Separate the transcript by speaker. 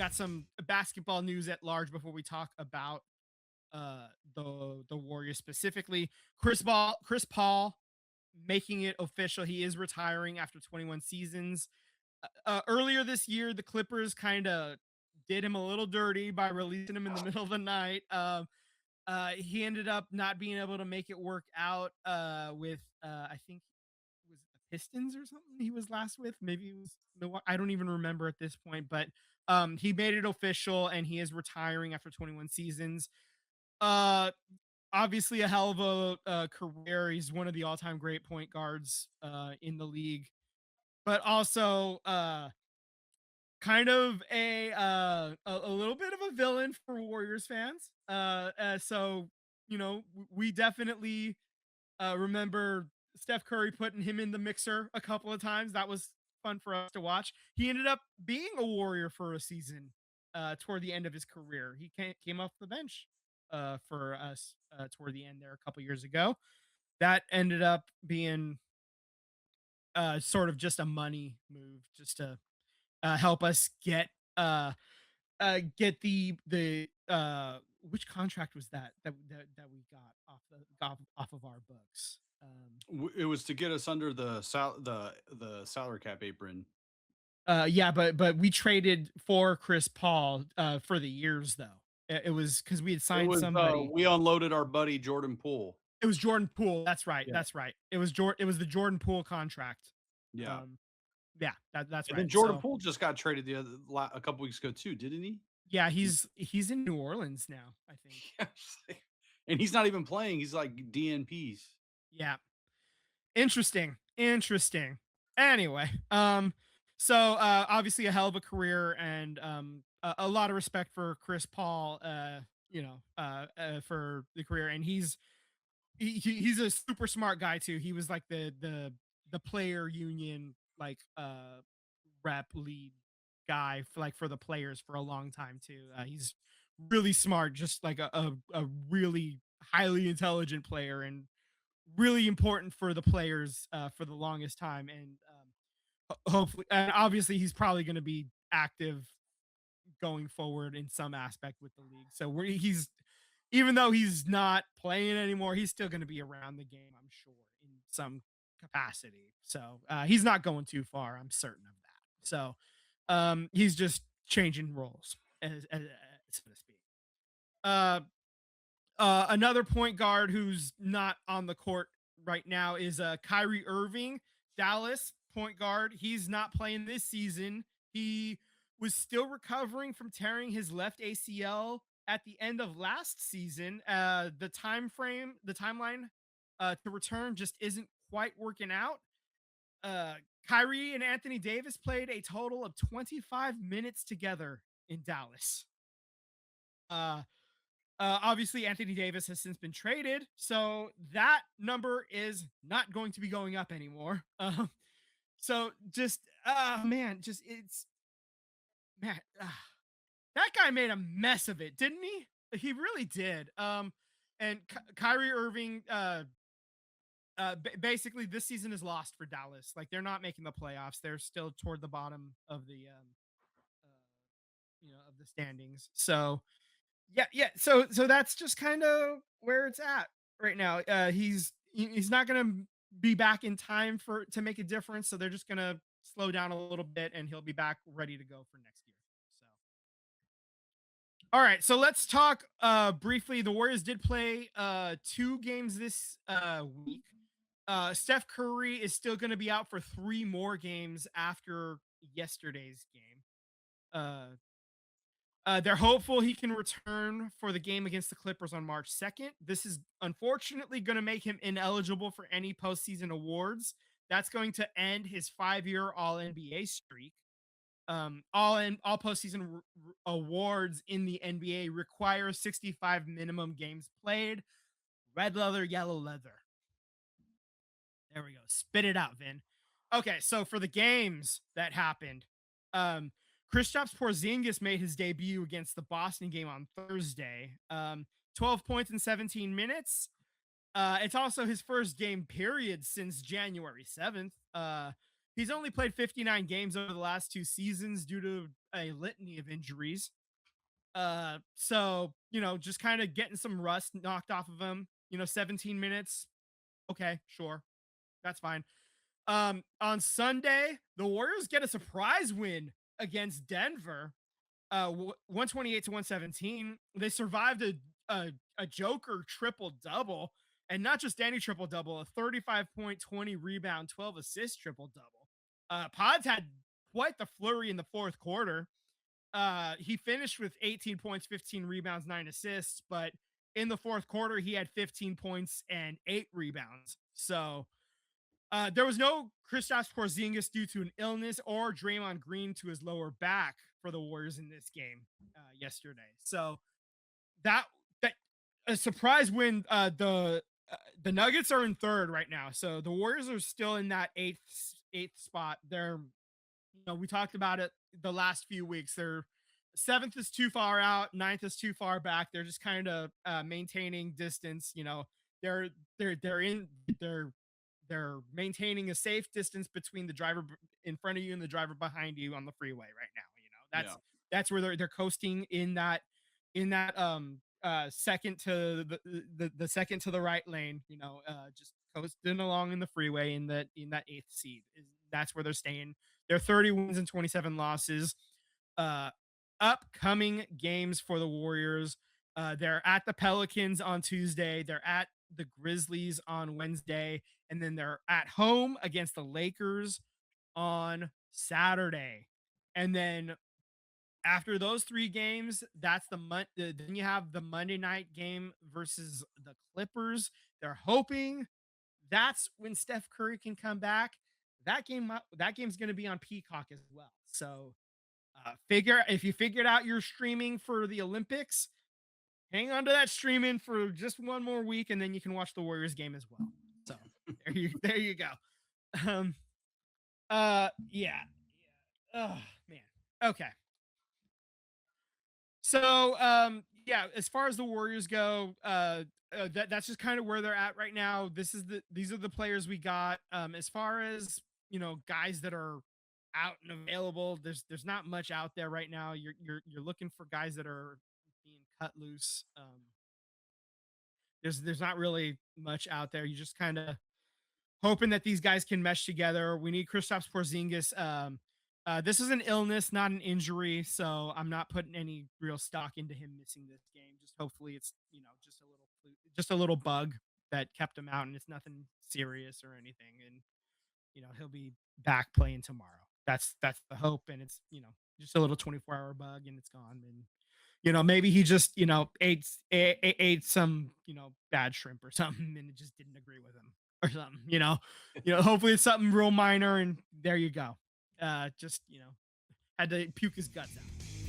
Speaker 1: got some basketball news at large before we talk about the Warriors specifically. Chris Paul making it official. He is retiring after 21 seasons. Earlier this year, the Clippers kind of did him a little dirty by releasing him in the middle of the night. He ended up not being able to make it work out with I think it was the Pistons or something he was last with. Maybe it was I don't even remember at this point, but he made it official and he is retiring after 21 seasons. Uh, Obviously a hell of a career. He's one of the all-time great point guards in the league, but also kind of a little bit of a villain for Warriors fans. So we definitely remember Steph Curry putting him in the mixer a couple of times. That was fun for us to watch. He ended up being a Warrior for a season toward the end of his career. He came off the bench for us toward the end there a couple years ago. That ended up being sort of just a money move, just to help us get the which contract was that we got off of our books.
Speaker 2: It was to get us under the salary cap apron.
Speaker 1: Yeah, but we traded for Chris Paul for the years though. It was because we had
Speaker 2: It
Speaker 1: signed
Speaker 2: was
Speaker 1: somebody.
Speaker 2: we unloaded our buddy Jordan Poole.
Speaker 1: It was Jordan Poole. That's right.
Speaker 2: Yeah,
Speaker 1: That's right. It was the Jordan Poole contract.
Speaker 2: yeah.
Speaker 1: Um, yeah, that's
Speaker 2: And
Speaker 1: right.
Speaker 2: then Jordan
Speaker 1: So
Speaker 2: Poole just got traded a couple weeks ago too, didn't he?
Speaker 1: yeah, he's in New Orleans now, I think.
Speaker 2: Yes. And he's not even playing. He's like DNPs.
Speaker 1: Yeah. Interesting. Anyway, so obviously a hell of a career and a lot of respect for Chris Paul, for the career, and he's a super smart guy too. He was like the player union like rep lead guy for the players for a long time too. He's really smart, just like a really highly intelligent player and really important for the players for the longest time. And hopefully, and obviously, he's probably going to be active going forward in some aspect with the league. So he's even though he's not playing anymore, he's still going to be around the game, I'm sure, in some capacity. So he's not going too far. I'm certain of that. So he's just changing roles, so to speak. Uh, Another point guard who's not on the court right now is Kyrie Irving, Dallas point guard. He's not playing this season. He was still recovering from tearing his left ACL at the end of last season. The timeline to return just isn't quite working out. Uh, Kyrie and Anthony Davis played a total of 25 minutes together in Dallas. Uh, Obviously, Anthony Davis has since been traded, so that number is not going to be going up anymore. So just, man, just it's man, that guy made a mess of it, didn't he? He really did. And Kyrie Irving, basically, this season is lost for Dallas. Like they're not making the playoffs. They're still toward the bottom of the, of the standings. So yeah. So that's just kind of where it's at right now. He's not gonna be back in time to make a difference. So they're just gonna slow down a little bit, and he'll be back ready to go for next year. So all right, so let's talk briefly. The Warriors did play 2 games this week. Steph Curry is still going to be out for 3 more games after yesterday's game. They're hopeful he can return for the game against the Clippers on March 2nd. This is unfortunately going to make him ineligible for any postseason awards. That's going to end his 5-year All NBA streak. All postseason awards in the NBA require 65 minimum games played. Red leather, yellow leather. There we go. Spit it out, Vin. Okay, so for the games that happened, Kristaps Porzingis made his debut against the Boston game on Thursday. 12 points in 17 minutes. It's also his first game period since January 7th. He's only played 59 games over the last 2 seasons due to a litany of injuries. So just kind of getting some rust knocked off of him. 17 minutes. Okay, sure, that's fine. On Sunday, the Warriors get a surprise win against Denver, 128 to 117. They survived a Joker triple double, and not just any triple double, a 35 point, 20 rebound, 12 assist triple double. Pods had quite the flurry in the fourth quarter. He finished with 18 points, 15 rebounds, 9 assists, but in the fourth quarter, he had 15 points and 8 rebounds. So there was no Kristaps Porzingis due to an illness or Draymond Green to his lower back for the Warriors in this game yesterday. So that that a surprise win. The Nuggets are in third right now, so the Warriors are still in that eighth spot. We talked about it the last few weeks. They're seventh is too far out, ninth is too far back. They're just kind of maintaining distance. They're they're in they're maintaining a safe distance between the driver in front of you and the driver behind you on the freeway right now.
Speaker 2: Yeah.
Speaker 1: That's where they're coasting in that second to the second to the right lane, just coasting along in the freeway in that eighth seed. That's where they're staying. They're 30 wins and 27 losses. Uh Upcoming games for the Warriors. They're at the Pelicans on Tuesday. They're at the Grizzlies on Wednesday, and then they're at home against the Lakers on Saturday. And then after those three games, then you have the Monday night game versus the Clippers. They're hoping that's when Steph Curry can come back. That game's going to be on Peacock as well. So figure if you figured out your streaming for the Olympics, hang on to that streaming for just one more week, and then you can watch the Warriors game as well. So there you go. Um, yeah. Oh man. Okay. So yeah, as far as the Warriors go, that's just kind of where they're at right now. These are the players we got. As far as guys that are out and available, there's not much out there right now. You're looking for guys that are being cut loose. There's not really much out there. You just kind of hoping that these guys can mesh together. We need Kristaps Porzingis. This is an illness, not an injury, so I'm not putting any real stock into him missing this game. Just hopefully it's just a little bug that kept him out, and it's nothing serious or anything. And he'll be back playing tomorrow. That's the hope, and it's just a little 24-hour bug, and it's gone. And maybe he just ate some bad shrimp or something, and it just didn't agree with him or something. Hopefully it's something real minor, and there you go. Just had to puke his guts out.